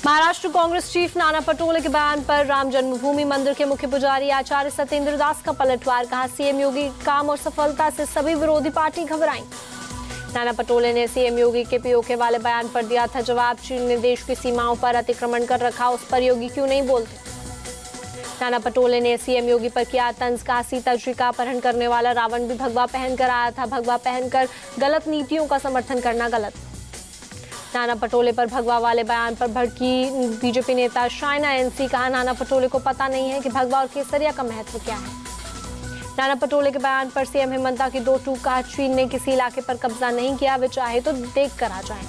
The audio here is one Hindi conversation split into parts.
महाराष्ट्र कांग्रेस चीफ नाना पटोले के बयान पर राम जन्मभूमि मंदिर के मुख्य पुजारी आचार्य सत्येंद्र दास का पलटवार। कहा, सीएम योगी काम और सफलता से सभी विरोधी पार्टी घबराई। नाना पटोले ने सीएम योगी के पीओके वाले बयान पर दिया था जवाब। चीन ने देश की सीमाओं पर अतिक्रमण कर रखा, उस पर योगी क्यों नहीं बोलते। नाना पटोले ने सीएम योगी पर किया तंज। कहा, सीता जी का अपहरण करने वाला रावण भी भगवा पहनकर आया था। भगवा पहनकर गलत नीतियों का समर्थन करना गलत। नाना पटोले पर भगवा वाले बयान पर भड़की बीजेपी नेता शाइना एनसी। कहा, नाना पटोले को पता नहीं है कि भगवा और केसरिया का महत्व क्या है। नाना पटोले के बयान पर सीएम हेमंता की दो टूक। कहा, चीन ने किसी इलाके पर कब्जा नहीं किया, वे चाहे तो देख कर आ जाए।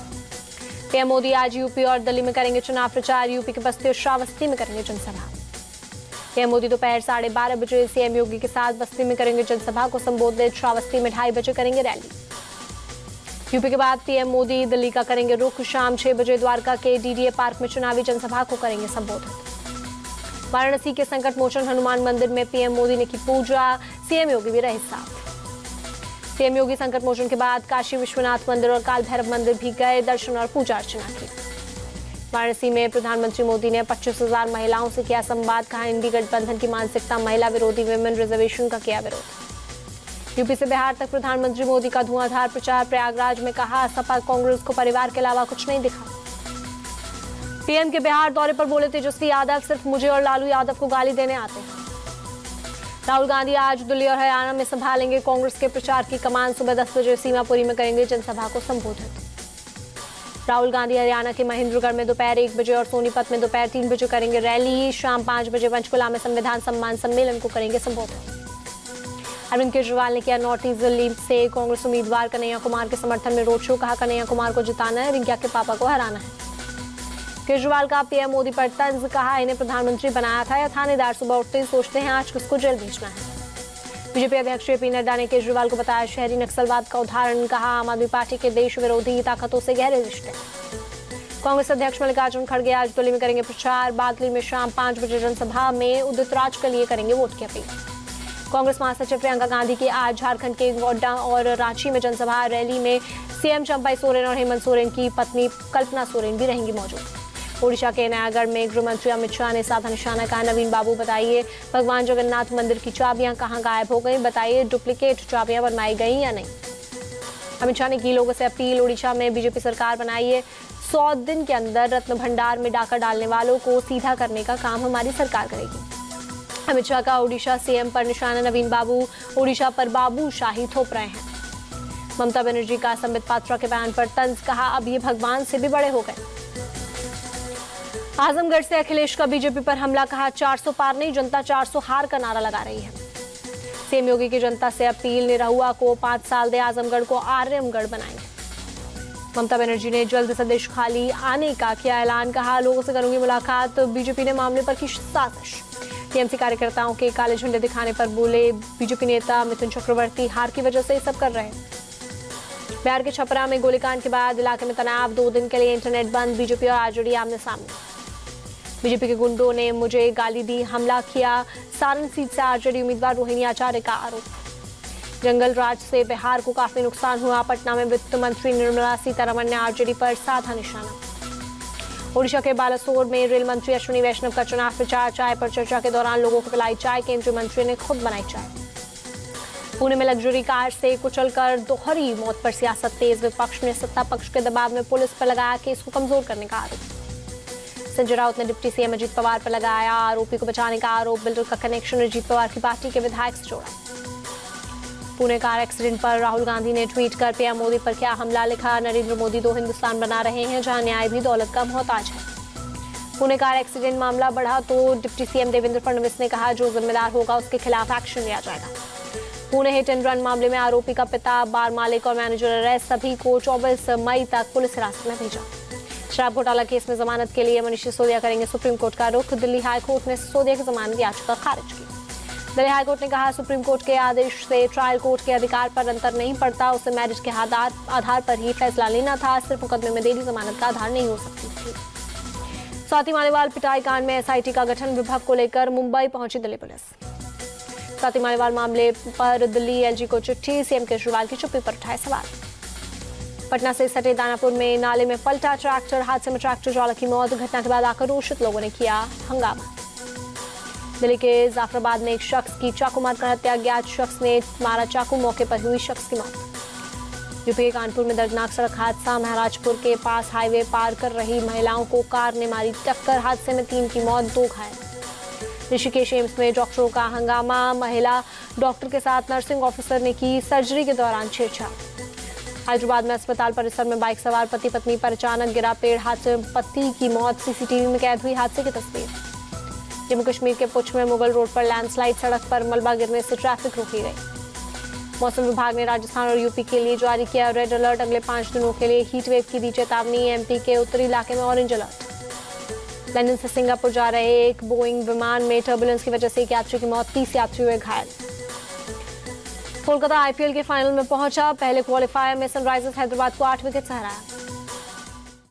पीएम मोदी आज यूपी और दिल्ली में करेंगे चुनाव प्रचार। यूपी के बस्ती और श्रावस्ती में करेंगे जनसभा। पीएम मोदी दोपहर 12:30 बजे सीएम योगी के साथ बस्ती में करेंगे जनसभा को संबोधित। श्रावस्ती में 2:30 बजे करेंगे रैली। यूपी के बाद पीएम मोदी दिल्ली का करेंगे रुख। शाम 6 बजे द्वारका के डीडीए पार्क में चुनावी जनसभा को करेंगे संबोधित। वाराणसी के संकट मोचन हनुमान मंदिर में पीएम मोदी ने की पूजा। सीएम योगी भी रहे साथ। सीएम योगी संकट मोचन के बाद काशी विश्वनाथ मंदिर और काल भैरव मंदिर भी गए, दर्शन और पूजा अर्चना की। वाराणसी में प्रधानमंत्री मोदी ने 25,000 महिलाओं से किया संवाद। कहा, इंडी गठबंधन की मानसिकता महिला विरोधी, विमेन रिजर्वेशन का किया विरोध। यूपी से बिहार तक प्रधानमंत्री मोदी का धुआंधार प्रचार। प्रयागराज में कहा, सपा कांग्रेस को परिवार के अलावा कुछ नहीं दिखा। पीएम के बिहार दौरे पर बोले तेजस्वी यादव, सिर्फ मुझे और लालू यादव को गाली देने आते हैं। राहुल गांधी आज दिल्ली और हरियाणा में संभालेंगे कांग्रेस के प्रचार की कमान। सुबह 10 बजे सीमापुरी में करेंगे जनसभा को संबोधित। राहुल गांधी हरियाणा के महेंद्रगढ़ में दोपहर 1 बजे और सोनीपत में दोपहर 3 बजे करेंगे रैली। शाम 5 बजे पंचकुला में संविधान सम्मान सम्मेलन को करेंगे संबोधित। अरविंद केजरीवाल ने किया नॉर्थ ईस्ट दिल्ली से कांग्रेस उम्मीदवार कन्हैया कुमार के समर्थन में रोड शो। कहा, कन्हैया कुमार को जिताना है, रिंकिया के पापा को हराना है। केजरीवाल का पीएम मोदी पर तंज। कहा, इन्हें प्रधानमंत्री बनाया था या थानेदार? सुबह उठते ही सोचते हैं आज किसको जेल भेजना है। बीजेपी अध्यक्ष जेपी नड्डा ने केजरीवाल को बताया शहरी नक्सलवाद का उदाहरण। कहा, आम आदमी पार्टी के देश विरोधी ताकतों से गहरे रिश्ते। कांग्रेस अध्यक्ष मल्लिकार्जुन खड़गे आज दिल्ली में करेंगे प्रचार। बादली में शाम 5 बजे जनसभा में उदित राज के लिए करेंगे वोट की अपील। कांग्रेस महासचिव प्रियंका गांधी की आज झारखंड के गोड्डा और रांची में जनसभा। रैली में सीएम चंपाई सोरेन और हेमंत सोरेन की पत्नी कल्पना सोरेन भी रहेंगी मौजूद। ओडिशा के नयागढ़ में गृह मंत्री अमित शाह ने साधा निशाना। कहा, नवीन बाबू बताइए, भगवान जगन्नाथ मंदिर की चाबियां कहां गायब हो गई? बताइए, डुप्लीकेट चाबियां बनवाई गई या नहीं? अमित शाह ने की लोगों से अपील। ओडिशा में बीजेपी सरकार बनाइए, 100 दिन के अंदर रत्न भंडार में डाका डालने वालों को सीधा करने का काम हमारी सरकार करेगी। अमित शाह का ओडिशा सीएम पर निशाना। नवीन बाबू ओडिशा पर बाबू शाही थोप रहे हैं। ममता बनर्जी का संबित पात्रा के बयान पर तंज। कहा, अब ये भगवान से भी बड़े हो गए। आजमगढ़ से अखिलेश का बीजेपी पर हमला। कहा, 400 पार नहीं, जनता 400 हार का नारा लगा रही है। सीएम योगी की जनता से अपील। निरहुआ को 5 साल दे, आजमगढ़ को आर्यमगढ़ बनाएंगे। ममता बनर्जी ने जल्द से देश खाली आने का किया ऐलान। कहा, लोगों से करूंगी मुलाकात। बीजेपी ने मामले पर की साजिश। टीएमसी कार्यकर्ताओं के काले झंडे दिखाने पर बोले बीजेपी नेता मिथुन चक्रवर्ती, हार की वजह से ये सब कर रहे हैं। बिहार के छपरा में गोलीकांड के बाद इलाके में तनाव। 2 दिन के लिए इंटरनेट बंद। बीजेपी और आरजेडी आमने सामने। बीजेपी के गुंडों ने मुझे गाली दी, हमला किया। सारण सीट से आरजेडी उम्मीदवार रोहिणी आचार्य का आरोप। जंगल राज से बिहार को काफी नुकसान हुआ। पटना में वित्त मंत्री निर्मला सीतारमण ने आरजेडी पर साधा निशाना। ओडिशा के बालासोर में रेल मंत्री अश्विनी वैष्णव का चुनाव प्रचार। चाय पर चर्चा के दौरान लोगों को पिलाई चाय। केंद्रीय मंत्री ने खुद बनाई चाय। पुणे में लग्जरी कार से कुचलकर दोहरी मौत पर सियासत तेज। विपक्ष ने सत्ता पक्ष के दबाव में पुलिस पर लगाया केस को कमजोर करने का आरोप। संजय राउत ने डिप्टी सीएम अजीत पवार पर लगाया आरोपी को बचाने का आरोप। बिल्डर का कनेक्शन अजीत पवार की पार्टी के विधायक से जोड़ा। पुणे कार एक्सीडेंट पर राहुल गांधी ने ट्वीट कर पीएम मोदी पर किया हमला। लिखा, नरेंद्र मोदी 2 हिंदुस्तान बना रहे हैं जहां न्याय भी दौलत का मोहताज है। पुणे कार एक्सीडेंट मामला बढ़ा तो डिप्टी सीएम देवेंद्र फडणवीस ने कहा, जो जिम्मेदार होगा उसके खिलाफ एक्शन लिया जाएगा। पुणे हिट एंड रन मामले में आरोपी का पिता, बार मालिक और मैनेजर अरेस्ट। सभी को 24 मई तक पुलिस हिरासत में भेजा। शराब घोटाला केस में जमानत के लिए मनीष सिसोदिया करेंगे सुप्रीम कोर्ट का रुख। दिल्ली हाईकोर्ट ने सिसोदिया की जमानत याचिका खारिज की। दिल्ली हाईकोर्ट ने कहा, सुप्रीम कोर्ट के आदेश से ट्रायल कोर्ट के अधिकार पर अंतर नहीं पड़ता। उसे मैरिज के आधार पर ही फैसला लेना था। सिर्फ मुकदमे में देरी जमानत का आधार नहीं हो सकती थी। स्वाति मालीवाल पिटाई कांड में एसआईटी का गठन। विभाग को लेकर मुंबई पहुंची दिल्ली पुलिस। स्वाति मालीवाल मामले पर दिल्ली एलजी को चिट्ठी। सीएम केजरीवाल की चुप्पी पर उठाए सवाल। पटना से सटे दानापुर में नाले में पलटा ट्रैक्टर, हादसे में ट्रैक्टर चालक की मौत। घटना के बाद आक्रोशित लोगों ने किया हंगामा। दिल्ली के जाफराबाद में एक शख्स की चाकू मारकर हत्या, अज्ञात शख्स ने मारा चाकू, मौके पर हुई शख्स की मौत। यूपी के कानपुर में दर्दनाक सड़क हादसा, महाराजपुर के पास हाईवे पार कर रही महिलाओं को कार ने मारी टक्कर, हादसे में 3 की मौत, 2 घायल। ऋषिकेश एम्स में डॉक्टरों का हंगामा, महिला डॉक्टर के साथ नर्सिंग ऑफिसर ने की सर्जरी के दौरान छेड़छाड़। हैदराबाद में अस्पताल परिसर में बाइक सवार पति पत्नी पर अचानक गिरा पेड़, हादसे में पति की मौत, सीसीटीवी में कैद हुई हादसे की तस्वीर। जम्मू कश्मीर के पुंछ में मुगल रोड पर लैंडस्लाइड, सड़क पर मलबा गिरने से ट्रैफिक रोकी गई। मौसम विभाग ने राजस्थान और यूपी के लिए जारी किया रेड अलर्ट, अगले 5 दिनों के लिए हीट वेव की दी चेतावनी। एमपी के उत्तरी इलाके में ऑरेंज अलर्ट। लंदन से सिंगापुर जा रहे एक बोइंग विमान में टर्बुलेंस की वजह से एक यात्री की मौत, 30 यात्री हुए घायल। कोलकाता आईपीएल के फाइनल में पहुंचा, पहले क्वालिफायर में सनराइजर्स हैदराबाद को 8 विकेट से हराया।